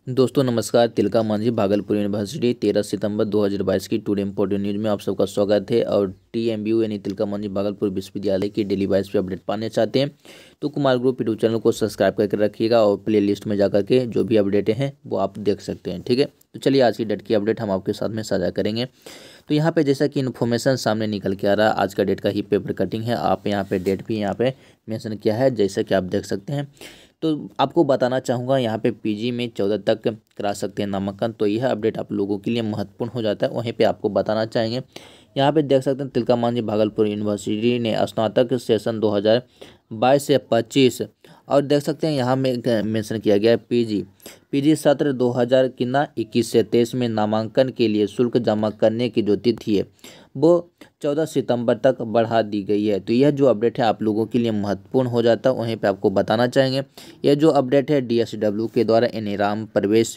दोस्तों नमस्कार। तिलका मांझी भागलपुर यूनिवर्सिटी 13 सितंबर 2022 की टुडे इम्पोर्टेंट न्यूज़ में आप सबका स्वागत है। और TMBU यानी तिलका मांझी भागलपुर विश्वविद्यालय की डेली वाइज पे अपडेट पाने चाहते हैं तो कुमार ग्रुप यूट्यूब चैनल को सब्सक्राइब करके रखिएगा और प्ले लिस्ट में जाकर के जो भी अपडेटें हैं वो आप देख सकते हैं। ठीक है, तो चलिए आज की डेट की अपडेट हम आपके साथ में साझा करेंगे। तो यहाँ पे जैसा कि इन्फॉर्मेशन सामने निकल के आ रहा है, आज का डेट का ही पेपर कटिंग है। आप यहाँ पे डेट भी यहाँ पे मेंशन किया है जैसा कि आप देख सकते हैं। तो आपको बताना चाहूँगा यहाँ पे PG में 14 तक करा सकते हैं नामांकन। तो यह अपडेट आप लोगों के लिए महत्वपूर्ण हो जाता है। वहीं पे आपको बताना चाहेंगे, यहाँ पे देख सकते हैं तिलका मांझी भागलपुर यूनिवर्सिटी ने स्नातक सेशन 2022 से 25 और देख सकते हैं यहाँ में मेंशन किया गया है पीजी सत्र 2021 से 23 में नामांकन के लिए शुल्क जमा करने की जो तिथि है वो 14 सितंबर तक बढ़ा दी गई है। तो यह जो अपडेट है आप लोगों के लिए महत्वपूर्ण हो जाता है। वहीं पे आपको बताना चाहेंगे, यह जो अपडेट है DSW के द्वारा राम प्रवेश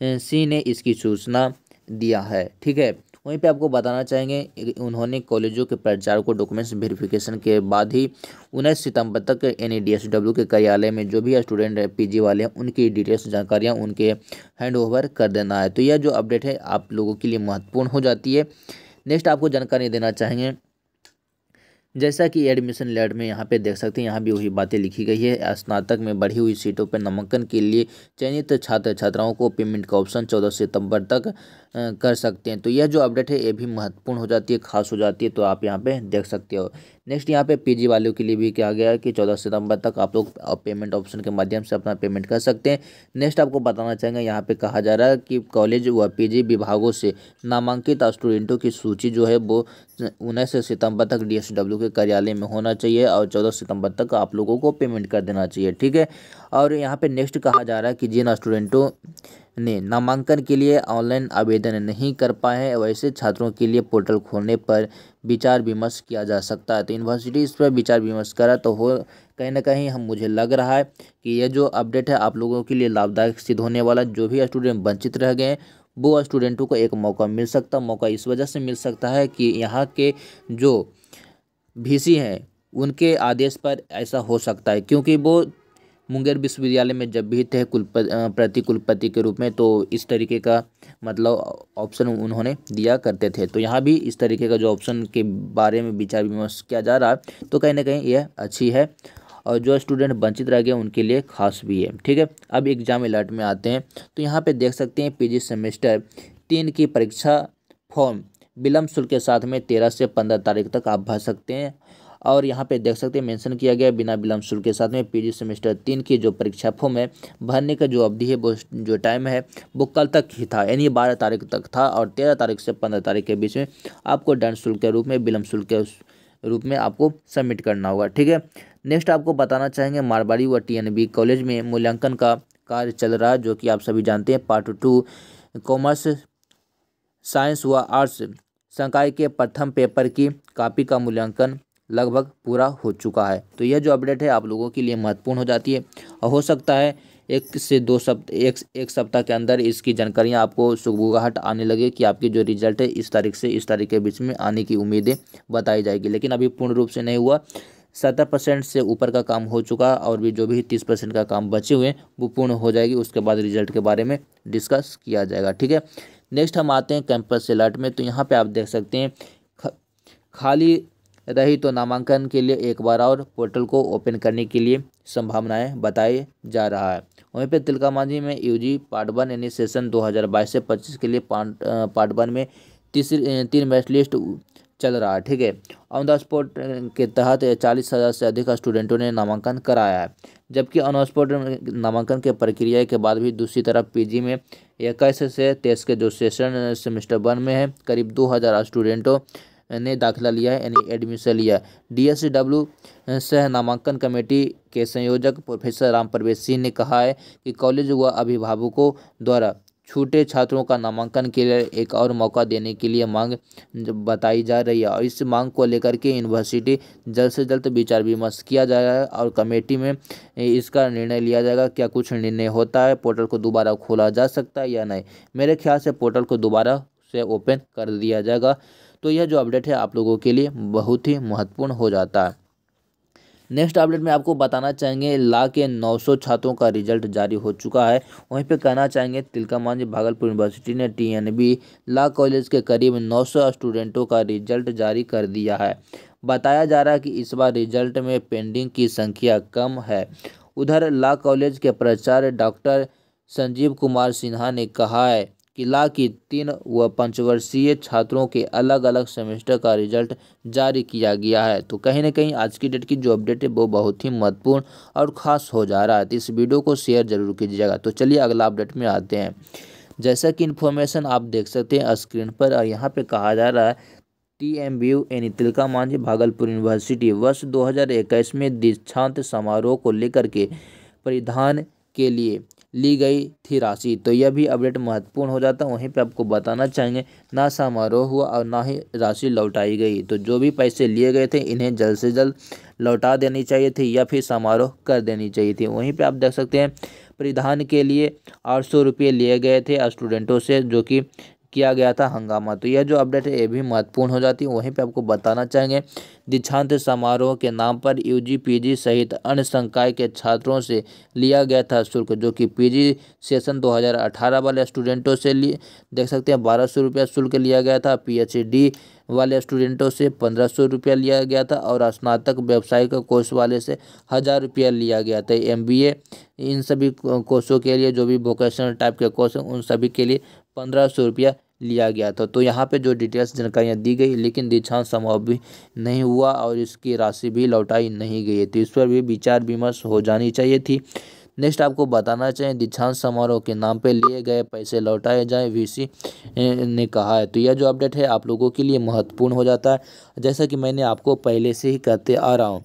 सिंह ने इसकी सूचना दिया है। ठीक है, वहीं पे आपको बताना चाहेंगे उन्होंने कॉलेजों के प्रचार को डॉक्यूमेंट्स वेरिफिकेशन के बाद ही 19 सितंबर तक DSW के कार्यालय में जो भी स्टूडेंट PG वाले हैं उनकी डिटेल्स जानकारियां उनके हैंड ओवर कर देना है। तो यह जो अपडेट है आप लोगों के लिए महत्वपूर्ण हो जाती है। नेक्स्ट आपको जानकारी देना चाहेंगे, जैसा कि एडमिशन लेटर में यहाँ पे देख सकते हैं, यहाँ भी वही बातें लिखी गई है। स्नातक में बढ़ी हुई सीटों पर नामांकन के लिए चयनित छात्र छात्राओं को पेमेंट का ऑप्शन 14 सितंबर तक कर सकते हैं। तो यह जो अपडेट है ये भी महत्वपूर्ण हो जाती है, खास हो जाती है। तो आप यहाँ पे देख सकते हो। नेक्स्ट यहाँ पे PG वालों के लिए भी क्या गया है कि 14 सितंबर तक आप लोग पेमेंट ऑप्शन के माध्यम से अपना पेमेंट कर सकते हैं। नेक्स्ट आपको बताना चाहेंगे, यहाँ पे कहा जा रहा है कि कॉलेज व PG विभागों से नामांकित स्टूडेंटों की सूची जो है वो 19 सितंबर तक DSW के कार्यालय में होना चाहिए और 14 सितंबर तक आप लोगों को पेमेंट कर देना चाहिए। ठीक है, और यहाँ पे नेक्स्ट कहा जा रहा है कि जिन स्टूडेंटों ने नामांकन के लिए ऑनलाइन आवेदन नहीं कर पाए हैं वैसे छात्रों के लिए पोर्टल खोलने पर विचार विमर्श किया जा सकता है। तो यूनिवर्सिटी इस पर विचार विमर्श करा तो हो कहीं ना कहीं हम मुझे लग रहा है कि यह जो अपडेट है आप लोगों के लिए लाभदायक सिद्ध होने वाला। जो भी स्टूडेंट वंचित रह गए वो स्टूडेंटों को एक मौका मिल सकता। मौका इस वजह से मिल सकता है कि यहाँ के जो VC हैं उनके आदेश पर ऐसा हो सकता है, क्योंकि वो मुंगेर विश्वविद्यालय में जब भी थे प्रति कुलपति के रूप में, तो इस तरीके का मतलब ऑप्शन उन्होंने दिया करते थे। तो यहाँ भी इस तरीके का जो ऑप्शन के बारे में विचार विमर्श किया जा रहा है तो कहीं ना कहीं यह अच्छी है और जो स्टूडेंट वंचित रह गए उनके लिए खास भी है। ठीक है, अब एग्जाम अलर्ट में आते हैं। तो यहाँ पे देख सकते हैं PG सेमेस्टर 3 की परीक्षा फॉर्म विलम्ब शुल्क के साथ में 13 से 15 तारीख तक आप भर सकते हैं। और यहाँ पे देख सकते हैं मेंशन किया गया बिना विलम्ब शुल्क के साथ में PG सेमेस्टर 3 की जो परीक्षा फॉर्म है भरने का जो अवधि है वो जो टाइम है वो कल तक ही था, यानी 12 तारीख तक था। और 13 तारीख से 15 तारीख के बीच में आपको दंड शुल्क के रूप में विलम्ब शुल्क के रूप में आपको सबमिट करना होगा। ठीक है, नेक्स्ट आपको बताना चाहेंगे मारवाड़ी व TNB कॉलेज में मूल्यांकन का कार्य चल रहा है, जो कि आप सभी जानते हैं। पार्ट 2 कॉमर्स साइंस व आर्ट्स संकाय के प्रथम पेपर की कॉपी का मूल्यांकन लगभग पूरा हो चुका है। तो यह जो अपडेट है आप लोगों के लिए महत्वपूर्ण हो जाती है और हो सकता है 1 से 2 सप्ताह एक सप्ताह के अंदर इसकी जानकारियां आपको सुगबुगाहट आने लगे कि आपकी जो रिजल्ट है इस तारीख से इस तारीख के बीच में आने की उम्मीदें बताई जाएगी। लेकिन अभी पूर्ण रूप से नहीं हुआ। 70% से ऊपर का काम हो चुका और भी जो भी 30% का काम बचे हुए हैं वो पूर्ण हो जाएगी। उसके बाद रिजल्ट के बारे में डिस्कस किया जाएगा। ठीक है, नेक्स्ट हम आते हैं कैंपस अलर्ट में। तो यहाँ पे आप देख सकते हैं खाली रही तो नामांकन के लिए एक बार और पोर्टल को ओपन करने के लिए संभावनाएं बताई जा रहा है। वहीं पे तिलका मांझी में UG पार्ट 1 यानी सेशन 2022 से 25 के लिए पार्ट 1 में 3 मैच लिस्ट चल रहा है। ठीक है, ऑन द स्पॉट के तहत 40,000 से अधिक स्टूडेंटों ने नामांकन कराया है, जबकि ऑन स्पॉट नामांकन के प्रक्रिया के बाद भी दूसरी तरफ PG में 21 से 23 के जो सेशन सेमेस्टर 1 में है करीब 2,000 स्टूडेंटों ने दाखिला लिया है, यानी एडमिशन लिया। DSW सह नामांकन कमेटी के संयोजक प्रोफेसर राम प्रवेश सिंह ने कहा है कि कॉलेज व अभिभावकों द्वारा छूटे छात्रों का नामांकन के लिए एक और मौका देने के लिए मांग बताई जा रही है और इस मांग को लेकर के यूनिवर्सिटी जल्द से जल्द विचार विमर्श किया जा रहा है और कमेटी में इसका निर्णय लिया जाएगा। क्या कुछ निर्णय होता है, पोर्टल को दोबारा खोला जा सकता है या नहीं? मेरे ख्याल से पोर्टल को दोबारा से ओपन कर दिया जाएगा। तो यह जो अपडेट है आप लोगों के लिए बहुत ही महत्वपूर्ण हो जाता है। नेक्स्ट अपडेट में आपको बताना चाहेंगे ला के 900 छात्रों का रिजल्ट जारी हो चुका है। वहीं पे कहना चाहेंगे तिलका मांझी भागलपुर यूनिवर्सिटी ने टीएनबी ला कॉलेज के करीब 900 स्टूडेंटों का रिजल्ट जारी कर दिया है। बताया जा रहा है कि इस बार रिजल्ट में पेंडिंग की संख्या कम है। उधर ला कॉलेज के प्राचार्य डॉक्टर संजीव कुमार सिन्हा ने कहा है कि ला की 3 व 5 वर्षीय छात्रों के अलग अलग सेमेस्टर का रिजल्ट जारी किया गया है। तो कहीं ना कहीं आज की डेट की जो अपडेट है वो बहुत ही महत्वपूर्ण और ख़ास हो जा रहा है, तो इस वीडियो को शेयर जरूर कीजिएगा। तो चलिए अगला अपडेट में आते हैं। जैसा कि इन्फॉर्मेशन आप देख सकते हैं स्क्रीन पर, और यहाँ पे कहा जा रहा है टीएमबीयू यानी तिलका मांझी भागलपुर यूनिवर्सिटी वर्ष 2021 में दीक्षांत समारोह को लेकर के परिधान के लिए ली गई थी राशि। तो यह भी अपडेट महत्वपूर्ण हो जाता है। वहीं पे आपको बताना चाहेंगे ना समारोह हुआ और ना ही राशि लौटाई गई। तो जो भी पैसे लिए गए थे इन्हें जल्द से जल्द लौटा देनी चाहिए थी या फिर समारोह कर देनी चाहिए थी। वहीं पे आप देख सकते हैं परिधान के लिए 800 रुपये लिए गए थे स्टूडेंटों से, जो कि किया गया था हंगामा। तो यह जो अपडेट है ये भी महत्वपूर्ण हो जाती है। वहीं पे आपको बताना चाहेंगे दीक्षांत समारोह के नाम पर यूजी पीजी सहित अन्य संकाय के छात्रों से लिया गया था शुल्क, जो कि पीजी सेशन 2018 वाले स्टूडेंटों से लिए देख सकते हैं 1200 रुपया शुल्क लिया गया था। पीएचडी वाले स्टूडेंटों से 1500 रुपया लिया गया था और स्नातक व्यावसायिक कोर्स वाले से 1000 रुपया लिया गया था। एमबीए इन सभी कोर्सों के लिए जो भी वोकेशनल टाइप के कोर्स हैं उन सभी के लिए 1500 रुपया लिया गया था। तो यहाँ पे जो डिटेल्स जानकारियाँ दी गई, लेकिन दीक्षांत समारोह भी नहीं हुआ और इसकी राशि भी लौटाई नहीं गई है। तो इस पर भी विचार विमर्श हो जानी चाहिए थी। नेक्स्ट आपको बताना चाहिए दीक्षांत समारोह के नाम पे लिए गए पैसे लौटाए जाएं, वीसी ने कहा है। तो यह जो अपडेट है आप लोगों के लिए महत्वपूर्ण हो जाता है। जैसा कि मैंने आपको पहले से ही कहते आ रहा हूँ,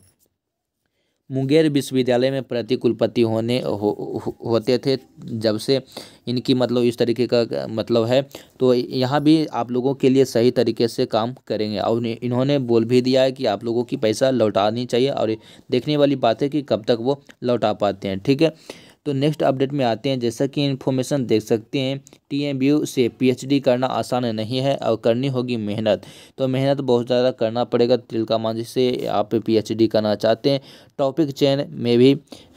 मुंगेर विश्वविद्यालय में प्रति कुलपति होते थे जब से इनकी मतलब इस तरीके का मतलब है। तो यहाँ भी आप लोगों के लिए सही तरीके से काम करेंगे और इन्होंने बोल भी दिया है कि आप लोगों की पैसा लौटानी चाहिए और देखने वाली बात है कि कब तक वो लौटा पाते हैं। ठीक है, तो नेक्स्ट अपडेट में आते हैं। जैसा कि इन्फॉर्मेशन देख सकते हैं टीएमबीयू से पीएचडी करना आसान नहीं है और करनी होगी मेहनत। तो मेहनत बहुत ज़्यादा करना पड़ेगा। तिलका मांझी से आप पीएचडी करना चाहते हैं, टॉपिक चयन में भी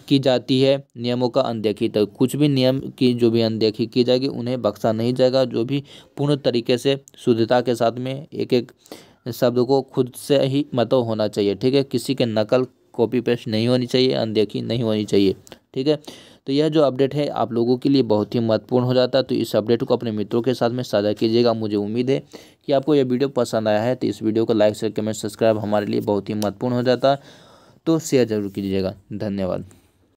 की जाती है नियमों का अनदेखी। तो कुछ भी नियम की जो भी अनदेखी की जाएगी उन्हें बख्शा नहीं जाएगा। जो भी पूर्ण तरीके से शुद्धता के साथ में एक एक शब्द को खुद से ही मतलब होना चाहिए। ठीक है, किसी के नकल कॉपी पेस्ट नहीं होनी चाहिए, अनदेखी नहीं होनी चाहिए। ठीक है, तो यह जो अपडेट है आप लोगों के लिए बहुत ही महत्वपूर्ण हो जाता है। तो इस अपडेट को अपने मित्रों के साथ में साझा कीजिएगा। मुझे उम्मीद है कि आपको यह वीडियो पसंद आया है। तो इस वीडियो को लाइक शेयर कमेंट सब्सक्राइब हमारे लिए बहुत ही महत्वपूर्ण हो जाता है। तो शेयर जरूर कीजिएगा। धन्यवाद।